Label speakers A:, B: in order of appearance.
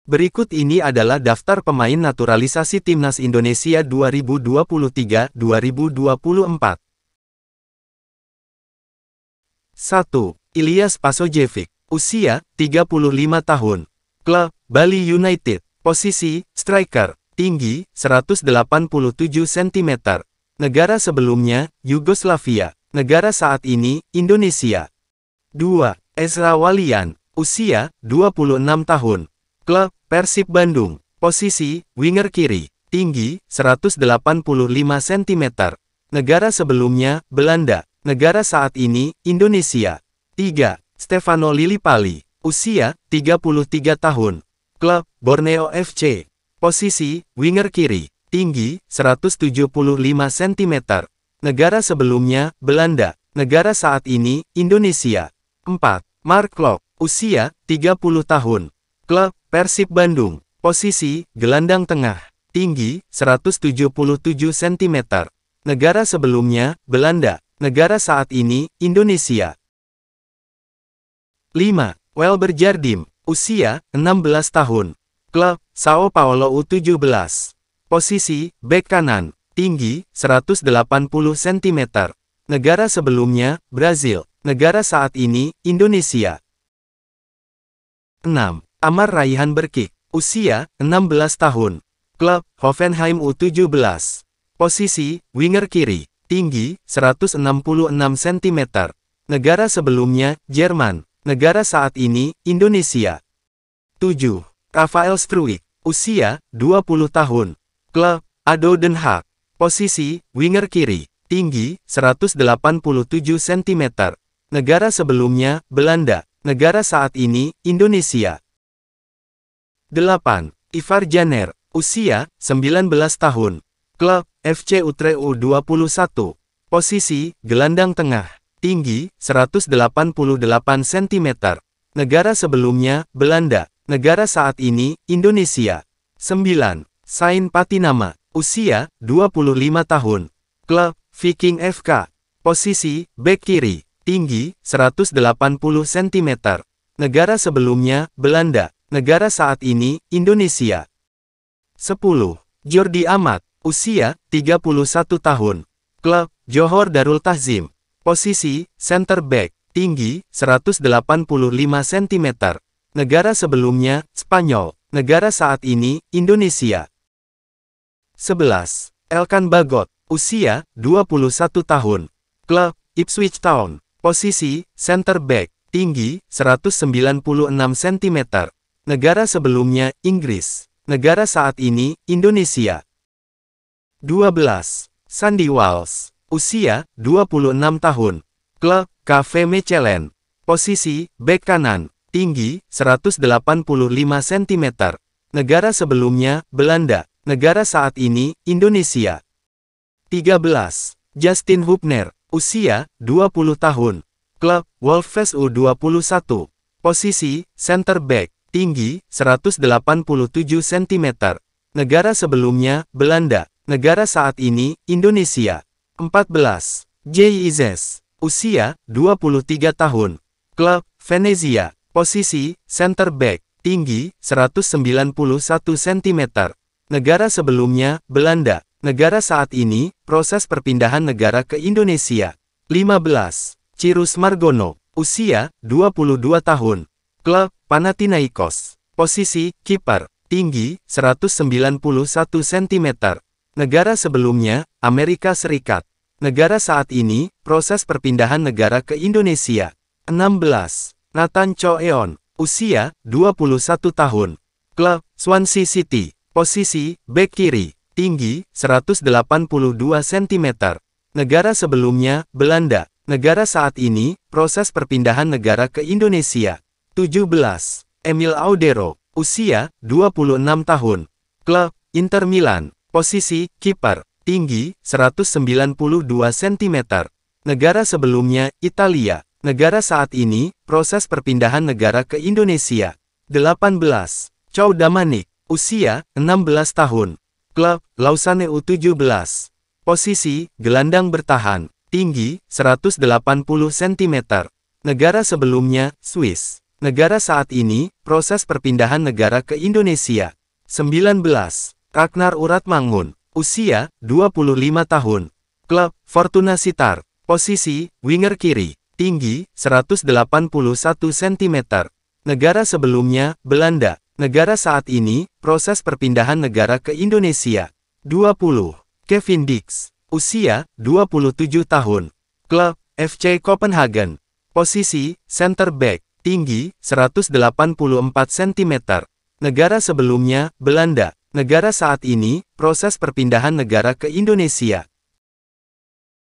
A: Berikut ini adalah daftar pemain naturalisasi Timnas Indonesia 2023-2024. 1. Ilyas Pasojevic. Usia, 35 tahun. Klub, Bali United. Posisi, striker. Tinggi, 187 cm. Negara sebelumnya, Yugoslavia. Negara saat ini, Indonesia. 2. Ezra Walian. Usia, 26 tahun. Klub, Persib Bandung. Posisi, winger kiri. Tinggi, 185 cm. Negara sebelumnya, Belanda. Negara saat ini, Indonesia. 3. Stefano Lillipali. Usia, 33 tahun. Klub, Borneo FC. Posisi, winger kiri. Tinggi, 175 cm. Negara sebelumnya, Belanda. Negara saat ini, Indonesia. 4. Mark Klok. Usia, 30 tahun. Klub, Persib Bandung. Posisi, gelandang tengah. Tinggi, 177 cm. Negara sebelumnya, Belanda. Negara saat ini, Indonesia. 5. Welber Jardim. Usia, 16 tahun. Klub, Sao Paulo U17. Posisi, bek kanan. Tinggi, 180 cm. Negara sebelumnya, Brazil. Negara saat ini, Indonesia. 6. Amar Raihan Berkik. Usia, 16 tahun. Klub, Hoffenheim U17. Posisi, winger kiri. Tinggi, 166 cm. Negara sebelumnya, Jerman. Negara saat ini, Indonesia. 7. Rafael Struijk. Usia, 20 tahun. Klub, ADO Den Haag. Posisi, winger kiri. Tinggi, 187 cm. Negara sebelumnya, Belanda. Negara saat ini, Indonesia. 8. Ivar Janer. Usia, 19 tahun. Klub, FC Utrecht U21. Posisi, gelandang tengah. Tinggi, 188 cm. Negara sebelumnya, Belanda. Negara saat ini, Indonesia. 9. Sain Patinama. Usia, 25 tahun. Klub, Viking FK. Posisi, bek kiri. Tinggi, 180 cm. Negara sebelumnya, Belanda. Negara saat ini, Indonesia. 10. Jordi Amat. Usia, 31 tahun. Klub, Johor Darul Tahzim. Posisi, center back. Tinggi, 185 cm. Negara sebelumnya, Spanyol. Negara saat ini, Indonesia. 11. Elkan Bagot. Usia, 21 tahun. Klub, Ipswich Town. Posisi, center back. Tinggi, 196 cm. Negara sebelumnya, Inggris. Negara saat ini, Indonesia. 12. Sandy Walsh. Usia, 26 tahun. Klub, KV Mechelen. Posisi, bek kanan. Tinggi, 185 cm. Negara sebelumnya, Belanda. Negara saat ini, Indonesia. 13. Justin Hubner. Usia, 20 tahun. Klub, Wolves U21. Posisi, center back. Tinggi, 187 cm. Negara sebelumnya, Belanda. Negara saat ini, Indonesia. 14. Jay Izes. Usia, 23 tahun. Klub, Venezia. Posisi, center back. Tinggi, 191 cm. Negara sebelumnya, Belanda. Negara saat ini, proses perpindahan negara ke Indonesia. 15. Cyrus Margono. Usia, 22 tahun. Klub, Panathinaikos. Posisi, kiper. Tinggi, 191 cm. Negara sebelumnya, Amerika Serikat. Negara saat ini, proses perpindahan negara ke Indonesia. 16. Nathan Choeon. Usia, 21 tahun. Klub, Swansea City. Posisi, bek kiri. Tinggi, 182 cm. Negara sebelumnya, Belanda. Negara saat ini, proses perpindahan negara ke Indonesia. 17. Emil Audero. Usia, 26 tahun. Klub, Inter Milan. Posisi, kiper. Tinggi, 192 cm. Negara sebelumnya, Italia. Negara saat ini, proses perpindahan negara ke Indonesia. 18. Chow Damanik. Usia, 16 tahun. Klub, Lausanne U17. Posisi, gelandang bertahan. Tinggi, 180 cm. Negara sebelumnya, Swiss. Negara saat ini, proses perpindahan negara ke Indonesia. 19. Ragnar Uratmangun. Usia, 25 tahun. Klub, Fortuna Sittard. Posisi, winger kiri. Tinggi, 181 cm. Negara sebelumnya, Belanda. Negara saat ini, proses perpindahan negara ke Indonesia. 20. Kevin Dix. Usia, 27 tahun. Klub, FC Copenhagen. Posisi, center back. Tinggi, 184 cm. Negara sebelumnya, Belanda. Negara saat ini, proses perpindahan negara ke Indonesia.